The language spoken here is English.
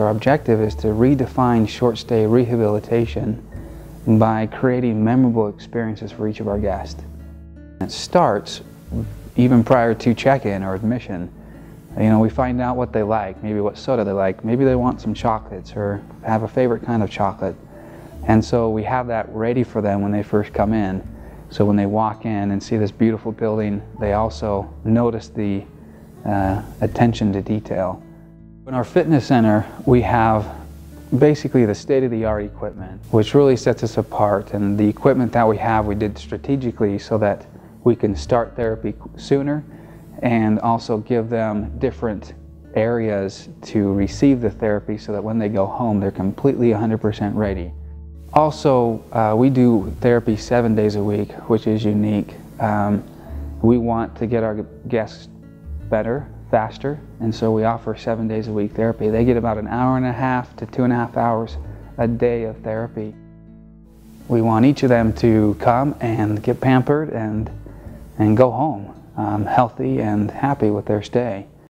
Our objective is to redefine short-stay rehabilitation by creating memorable experiences for each of our guests. It starts even prior to check-in or admission. We find out what they like, maybe what soda they like, maybe they want some chocolates or have a favorite kind of chocolate. And so we have that ready for them when they first come in. So when they walk in and see this beautiful building, they also notice the attention to detail. In our fitness center, we have basically the state-of-the-art equipment, which really sets us apart. And the equipment that we have, we did strategically so that we can start therapy sooner and also give them different areas to receive the therapy so that when they go home, they're completely 100% ready. Also, we do therapy 7 days a week, which is unique. We want to get our guests better, faster, and so we offer 7 days a week therapy. They get about an hour and a half to 2.5 hours a day of therapy. We want each of them to come and get pampered and go home healthy and happy with their stay.